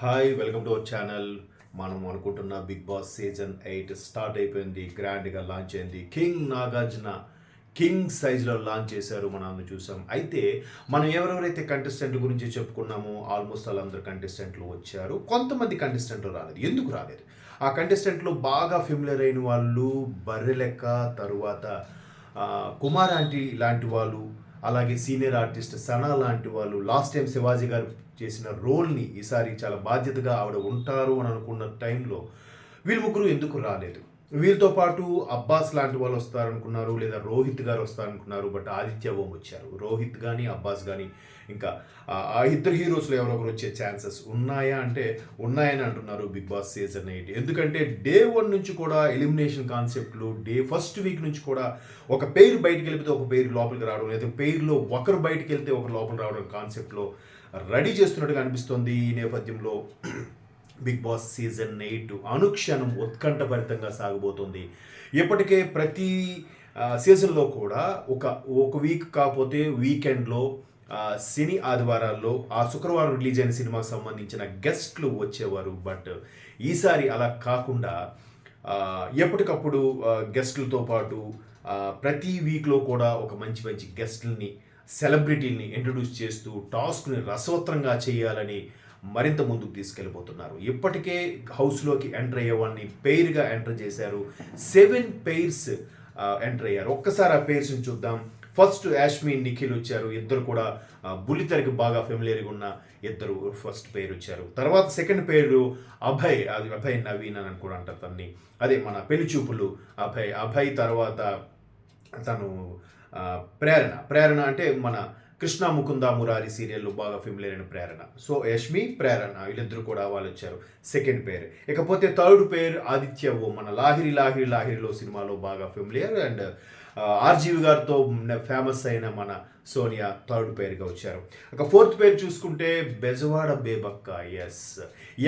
Hi welcome to our channel. మనం అనుకుంటున్న big boss season 8 start అయిపోయింది. గ్రాండ్గా లాంచ్ అయింది. కింగ్ నాగార్జున కింగ్ సైజ్లో లాంచ్ చేశారు. మనం అందరం చూసాం. అయితే మనం ఎవరెవరైతే కంటెస్టెంట్ల గురించి చెప్పుకున్నామో ఆల్మోస్ట్ వాళ్ళందరూ కంటెస్టెంట్లు వచ్చారు. కొంతమంది కంటెస్టెంట్లు రాలేదు. ఎందుకు రాలేదు? ఆ కంటెస్టెంట్లు బాగా ఫెమిలియర్ అయిన వాళ్ళు బర్రెలెక్క, తరువాత కుమార్ ఆంటీ లాంటి వాళ్ళు, అలాగే సీనియర్ ఆర్టిస్ట్ సనా లాంటి వాళ్ళు లాస్ట్ టైం శివాజీ గారు చేసిన రోల్ని ఈసారి చాలా బాధ్యతగా ఆవిడ ఉంటారు అని అనుకున్న టైంలో వీళ్ళు ముగ్గురు ఎందుకు రాలేదు? వీళ్ళతో పాటు అబ్బాస్ లాంటి వాళ్ళు వస్తారనుకున్నారు, లేదా రోహిత్ గారు వస్తారనుకున్నారు. బట్ ఆదిత్య ఓం వచ్చారు. రోహిత్ కానీ అబ్బాస్ కానీ ఇంకా ఆ ఇద్దరు హీరోస్లో ఎవరో ఒకరు వచ్చే ఛాన్సెస్ ఉన్నాయా అంటే ఉన్నాయని అంటున్నారు బిగ్ బాస్ సీజన్ 8. ఎందుకంటే డే 1 నుంచి కూడా ఎలిమినేషన్ కాన్సెప్ట్లు, ఫస్ట్ వీక్ నుంచి కూడా ఒక పేరు బయటికి వెళ్ళిపోతే ఒక పేరు లోపలికి రావడం, లేదా పేరులో ఒకరు బయటికి వెళ్తే ఒకరు లోపలికి రావడం కాన్సెప్ట్లో రెడీ చేస్తున్నట్టుగా అనిపిస్తుంది. ఈ నేపథ్యంలో బిగ్ బాస్ సీజన్ 8 అనుక్షణం ఉత్కంఠభరితంగా సాగబోతుంది. ఇప్పటికే ప్రతి సీజన్లో కూడా ఒక వీక్ కాకపోతే వీకెండ్లో శని ఆదివారాల్లో ఆ శుక్రవారం రిలీజ్ అయిన సినిమాకు సంబంధించిన గెస్ట్లు వచ్చేవారు. బట్ ఈసారి అలా కాకుండా ఎప్పటికప్పుడు గెస్టులతో పాటు ప్రతి వీక్లో కూడా ఒక మంచి మంచి గెస్టుల్ని, సెలబ్రిటీల్ని ఇంట్రడ్యూస్ చేస్తూ టాస్క్ని రసవత్రంగా చేయాలని మరింత ముందుకు తీసుకెళ్ళిపోతున్నారు. ఇప్పటికే హౌస్లోకి ఎంటర్ అయ్యేవాడిని పెయిర్గా ఎంటర్ చేశారు. 7 పెయిర్స్ ఎంటర్ అయ్యారు. ఒక్కసారి ఆ పెయిర్స్ని చూద్దాం. ఫస్ట్ యాష్మి, నిఖిల్ వచ్చారు. ఇద్దరు కూడా బుల్లితెరకి బాగా ఫెమిలియర్గా ఉన్న ఇద్దరు ఫస్ట్ పేరు వచ్చారు. తర్వాత సెకండ్ పేరు అభయ్ నవీన్ అని కూడా అంటారు తన్ని. అదే మన పెళ్లి చూపులు అభయ్ తర్వాత తను ప్రేరణ అంటే మన కృష్ణ ముకుంద మురారి సీరియల్లో బాగా ఫెమిలియర్ అయిన ప్రేరణ. సో యష్మి, ప్రేరణ వీళ్ళిద్దరు కూడా వాళ్ళు వచ్చారు సెకండ్ పేరు. ఇకపోతే థర్డ్ పేరు ఆదిత్య ఓం, మన లాహిరిలో సినిమాలో బాగా ఫెమిలియర్ అండ్ ఆర్జీవి గారితో ఫేమస్ అయిన మన సోనియా థర్డ్ పేరుగా వచ్చారు. ఇక ఫోర్త్ పేరు చూసుకుంటే బెజవాడ బేబక్క. ఎస్,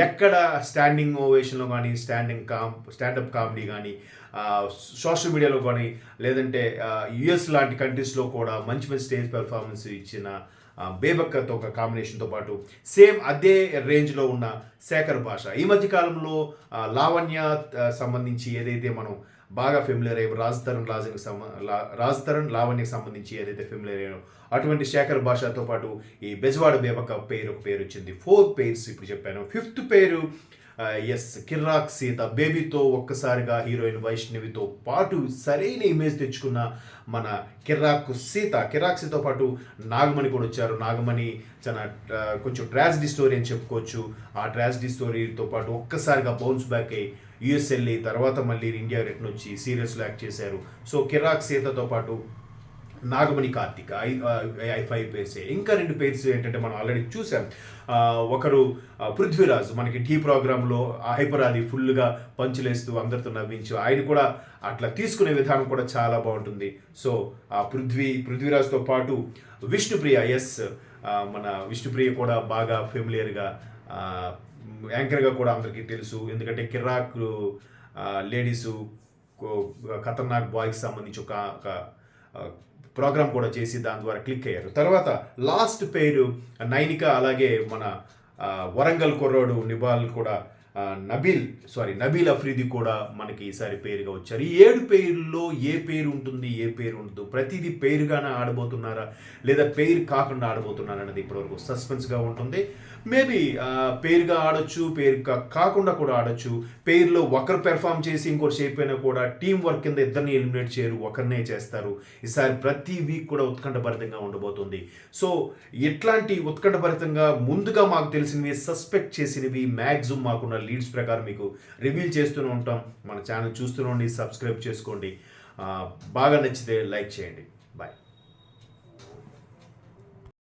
ఎక్కడ స్టాండింగ్ ఓవేషన్లో కానీ స్టాండప్ కామెడీ కానీ సోషల్ మీడియాలో కానీ లేదంటే యుఎస్ లాంటి కంట్రీస్లో కూడా మంచి మంచి స్టేజ్ పెర్ఫార్మెన్స్ ఇచ్చిన బేబక్కతో ఒక కాంబినేషన్తో పాటు సేమ్ అదే రేంజ్లో ఉన్న శేఖర్ భాష. ఈ మధ్య కాలంలో లావణ్య సంబంధించి ఏదైతే మనం బాగా ఫెమిలియర్ అయ్యో రాజ్ తరుణ్ లావణ్యకి సంబంధించి ఏదైతే ఫెమిలియర్ అయ్యారో అటువంటి శేఖర్ భాషతో పాటు ఈ బెజవాడ బేబక్క ఒక పేరు వచ్చింది. 4 పేర్స్ ఇప్పుడు చెప్పాను. 5th పేరు కిర్రాక్ సీత. బేబీతో ఒక్కసారిగా హీరోయిన్ వైష్ణవితో పాటు సరైన ఇమేజ్ తెచ్చుకున్న మన కిర్రాక్ సీతతో పాటు నాగమణి కూడా వచ్చారు. నాగమణి కొంచెం ట్రాజడీ స్టోరీ అని చెప్పుకోవచ్చు. ఆ ట్రాజడీ స్టోరీతో పాటు ఒక్కసారిగా బౌన్స్ బ్యాక్ అయ్యి యుఎస్ వెళ్ళి తర్వాత మళ్ళీ ఇండియా రిటర్న్ వచ్చి సీరియస్లో యాక్ట్ చేశారు. సో కిర్రాక్ సీతతో పాటు నాగమణి కార్తిక్ 5 పేర్సే. ఇంకా 2 పేర్స్ ఏంటంటే మనం ఆల్రెడీ చూసాం. ఒకరు పృథ్వీరాజ్, మనకి టీ ప్రోగ్రాంలో హైపరాది ఫుల్గా పంచులేస్తూ అందరితో నవ్వించు, ఆయన కూడా అట్లా తీసుకునే విధానం కూడా చాలా బాగుంటుంది. సో ఆ పృథ్వీరాజ్తో పాటు విష్ణుప్రియ. మన విష్ణుప్రియ కూడా బాగా ఫెమిలియర్గా యాంకర్గా కూడా అందరికీ తెలుసు. ఎందుకంటే కిర్రాక్ లేడీసు ఖతర్నాక్ బాయ్కి సంబంధించి ఒక ప్రోగ్రామ్ కూడా చేసి దాని ద్వారా క్లిక్ అయ్యారు. తర్వాత లాస్ట్ పేరు నైనిక, అలాగే మన వరంగల్ కుర్రోడు నిబాల్ కూడా నబీల్ అఫ్రీది కూడా మనకి ఈసారి పేరుగా వచ్చారు. ఈ 7 పేర్లలో ఏ పేరు ఉంటుంది, ఏ పేరు ఉండదు, ప్రతిదీ పేరుగానే ఆడబోతున్నారా లేదా పేరు కాకుండా ఆడబోతున్నారా అనేది ఇప్పటివరకు సస్పెన్స్గా ఉంటుంది. మేబీ పేరుగా ఆడొచ్చు, పేరు కాకుండా కూడా ఆడొచ్చు. పేరులో ఒకరు పెర్ఫామ్ చేసి ఇంకోటి చేయకపోయినా కూడా టీం వర్క్ కింద ఇద్దరిని ఎలిమినేట్ చేయరు, ఒకరినే చేస్తారు. ఈసారి ప్రతి వీక్ కూడా ఉత్కంఠభరితంగా ఉండబోతుంది. సో ఎట్లాంటి ఉత్కంఠభరితంగా ముందుగా మాకు తెలిసినవి, సస్పెక్ట్ చేసినవి మ్యాక్సిమం మాకున్న లీడ్స్ ప్రకారం మీకు రివీల్ చేస్తూనే ఉంటాం. మన ఛానల్ చూస్తూనే ఉండి సబ్స్క్రైబ్ చేసుకోండి. బాగా నచ్చితే లైక్ చేయండి.